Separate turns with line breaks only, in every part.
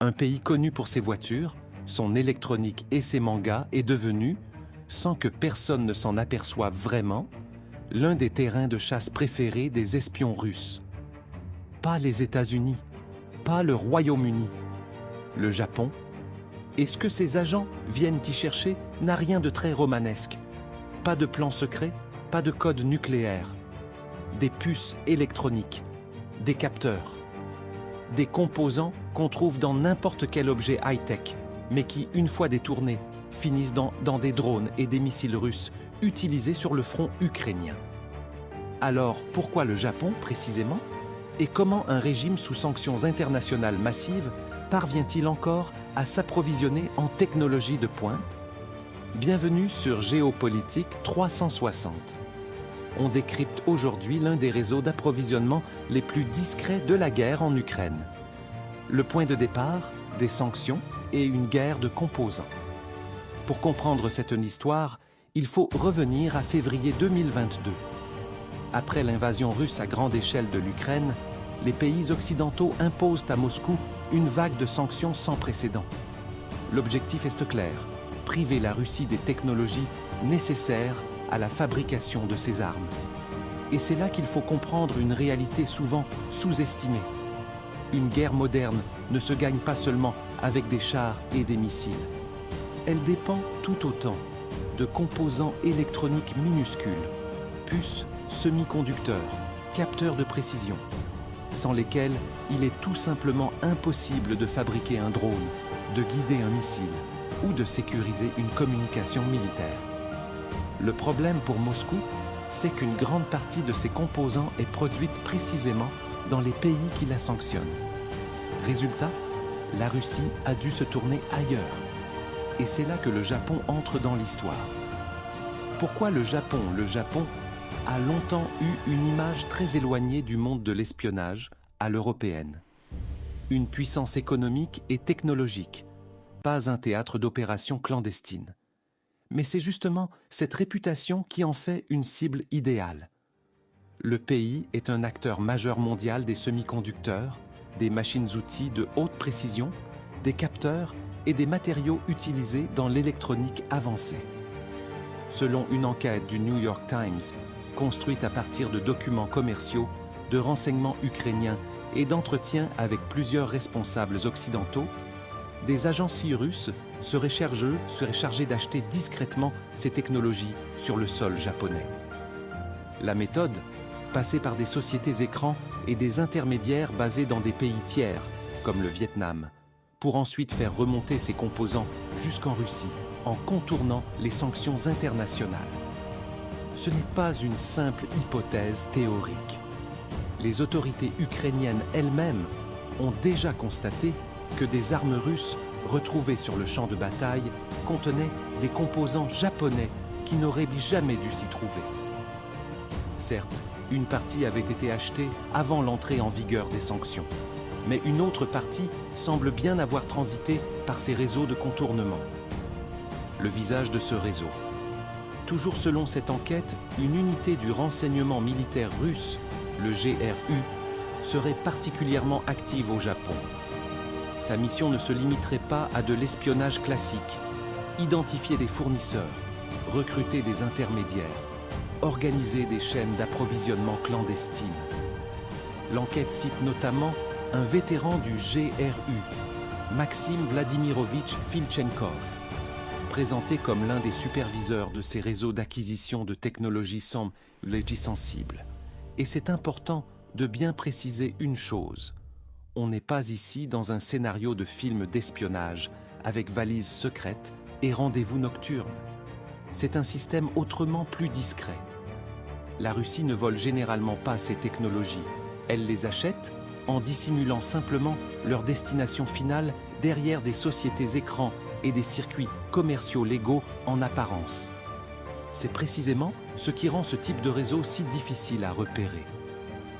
Un pays connu pour ses voitures, son électronique et ses mangas est devenu, sans que personne ne s'en aperçoive vraiment, l'un des terrains de chasse préférés des espions russes. Pas les États-Unis, pas le Royaume-Uni, le Japon. Et ce que ces agents viennent y chercher n'a rien de très romanesque. Pas de plan secret, pas de code nucléaire. Des puces électroniques, des capteurs, des composants qu'on trouve dans n'importe quel objet high-tech, mais qui, une fois détournés, finissent dans des drones et des missiles russes utilisés sur le front ukrainien. Alors, pourquoi le Japon, précisément? Et comment un régime sous sanctions internationales massives parvient-il encore à s'approvisionner en technologie de pointe? Bienvenue sur Géopolitique 360. On décrypte aujourd'hui l'un des réseaux d'approvisionnement les plus discrets de la guerre en Ukraine. Le point de départ, des sanctions et une guerre de composants. Pour comprendre cette histoire, il faut revenir à février 2022. Après l'invasion russe à grande échelle de l'Ukraine, les pays occidentaux imposent à Moscou une vague de sanctions sans précédent. L'objectif est clair, priver la Russie des technologies nécessaires à la fabrication de ses armes. Et c'est là qu'il faut comprendre une réalité souvent sous-estimée. Une guerre moderne ne se gagne pas seulement avec des chars et des missiles. Elle dépend tout autant de composants électroniques minuscules, puces, semi-conducteurs, capteurs de précision, sans lesquels il est tout simplement impossible de fabriquer un drone, de guider un missile ou de sécuriser une communication militaire. Le problème pour Moscou, c'est qu'une grande partie de ces composants est produite précisément dans les pays qui la sanctionnent. Résultat, la Russie a dû se tourner ailleurs. Et c'est là que le Japon entre dans l'histoire. Pourquoi le Japon? Le Japon a longtemps eu une image très éloignée du monde de l'espionnage à l'européenne. Une puissance économique et technologique, pas un théâtre d'opérations clandestines. Mais c'est justement cette réputation qui en fait une cible idéale. Le pays est un acteur majeur mondial des semi-conducteurs, des machines-outils de haute précision, des capteurs et des matériaux utilisés dans l'électronique avancée. Selon une enquête du New York Times, construite à partir de documents commerciaux, de renseignements ukrainiens et d'entretiens avec plusieurs responsables occidentaux, des agences russes seraient chargées d'acheter discrètement ces technologies sur le sol japonais. La méthode, passée par des sociétés écrans et des intermédiaires basés dans des pays tiers, comme le Vietnam, pour ensuite faire remonter ces composants jusqu'en Russie, en contournant les sanctions internationales. Ce n'est pas une simple hypothèse théorique. Les autorités ukrainiennes elles-mêmes ont déjà constaté que des armes russes retrouvées sur le champ de bataille contenaient des composants japonais qui n'auraient jamais dû s'y trouver. Certes, une partie avait été achetée avant l'entrée en vigueur des sanctions, mais une autre partie semble bien avoir transité par ces réseaux de contournement. Le visage de ce réseau. Toujours selon cette enquête, une unité du renseignement militaire russe, le GRU, serait particulièrement active au Japon. Sa mission ne se limiterait pas à de l'espionnage classique, identifier des fournisseurs, recruter des intermédiaires, organiser des chaînes d'approvisionnement clandestines. L'enquête cite notamment un vétéran du GRU, Maxim Vladimirovitch Filchenkov, présenté comme l'un des superviseurs de ces réseaux d'acquisition de technologies sensibles. Et c'est important de bien préciser une chose. On n'est pas ici dans un scénario de film d'espionnage avec valises secrètes et rendez-vous nocturnes. C'est un système autrement plus discret. La Russie ne vole généralement pas ces technologies. Elle les achète en dissimulant simplement leur destination finale derrière des sociétés écrans et des circuits commerciaux légaux en apparence. C'est précisément ce qui rend ce type de réseau si difficile à repérer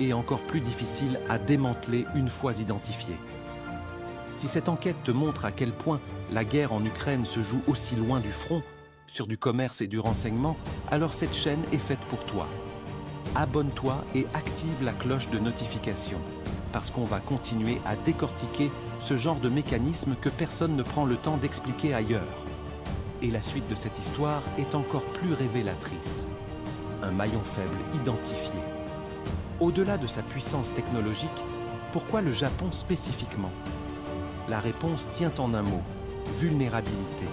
et encore plus difficile à démanteler une fois identifié. Si cette enquête te montre à quel point la guerre en Ukraine se joue aussi loin du front, sur du commerce et du renseignement, alors cette chaîne est faite pour toi. Abonne-toi et active la cloche de notification, parce qu'on va continuer à décortiquer ce genre de mécanisme que personne ne prend le temps d'expliquer ailleurs. Et la suite de cette histoire est encore plus révélatrice. Un maillon faible identifié. Au-delà de sa puissance technologique, pourquoi le Japon spécifiquement? La réponse tient en un mot: vulnérabilité.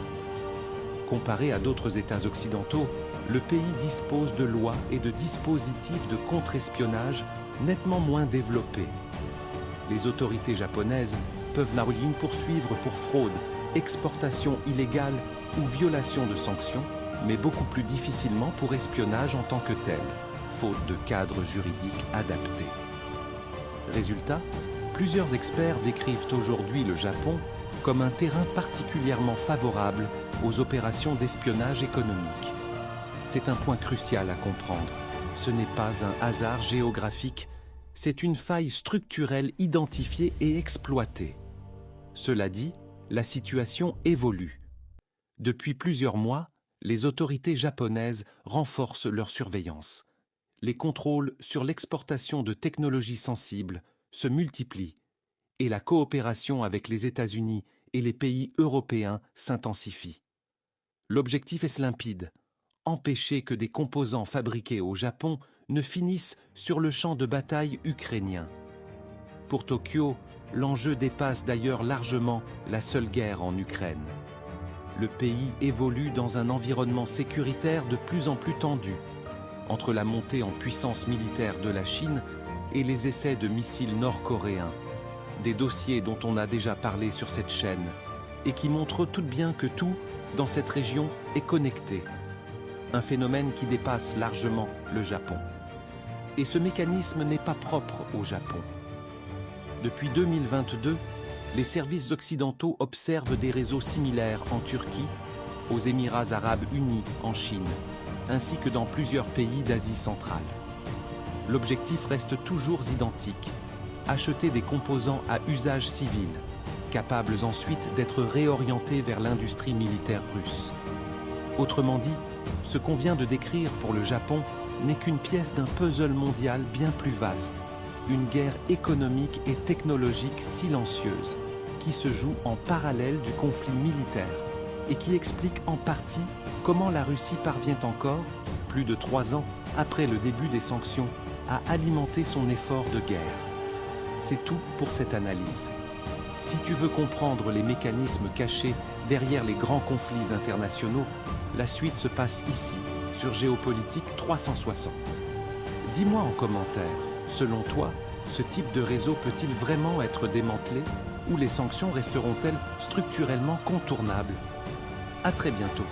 Comparé à d'autres États occidentaux, le pays dispose de lois et de dispositifs de contre-espionnage nettement moins développés. Les autorités japonaises peuvent Naruling poursuivre pour fraude, exportation illégale ou violation de sanctions, mais beaucoup plus difficilement pour espionnage en tant que tel, faute de cadre juridique adapté. Résultat, plusieurs experts décrivent aujourd'hui le Japon comme un terrain particulièrement favorable aux opérations d'espionnage économique. C'est un point crucial à comprendre. Ce n'est pas un hasard géographique, c'est une faille structurelle identifiée et exploitée. Cela dit, la situation évolue. Depuis plusieurs mois, les autorités japonaises renforcent leur surveillance. Les contrôles sur l'exportation de technologies sensibles se multiplient et la coopération avec les États-Unis et les pays européens s'intensifie. L'objectif est limpide: empêcher que des composants fabriqués au Japon ne finissent sur le champ de bataille ukrainien. Pour Tokyo, l'enjeu dépasse d'ailleurs largement la seule guerre en Ukraine. Le pays évolue dans un environnement sécuritaire de plus en plus tendu, entre la montée en puissance militaire de la Chine et les essais de missiles nord-coréens, des dossiers dont on a déjà parlé sur cette chaîne, et qui montrent tout bien que tout, dans cette région, est connecté. Un phénomène qui dépasse largement le Japon. Et ce mécanisme n'est pas propre au Japon. Depuis 2022, les services occidentaux observent des réseaux similaires en Turquie, aux Émirats arabes unis en Chine, ainsi que dans plusieurs pays d'Asie centrale. L'objectif reste toujours identique: acheter des composants à usage civil, capables ensuite d'être réorientés vers l'industrie militaire russe. Autrement dit, ce qu'on vient de décrire pour le Japon n'est qu'une pièce d'un puzzle mondial bien plus vaste, une guerre économique et technologique silencieuse, qui se joue en parallèle du conflit militaire et qui explique en partie comment la Russie parvient encore, plus de 3 ans après le début des sanctions, à alimenter son effort de guerre. C'est tout pour cette analyse. Si tu veux comprendre les mécanismes cachés derrière les grands conflits internationaux, la suite se passe ici, sur Géopolitique 360. Dis-moi en commentaire, selon toi, ce type de réseau peut-il vraiment être démantelé ou les sanctions resteront-elles structurellement contournables? À très bientôt.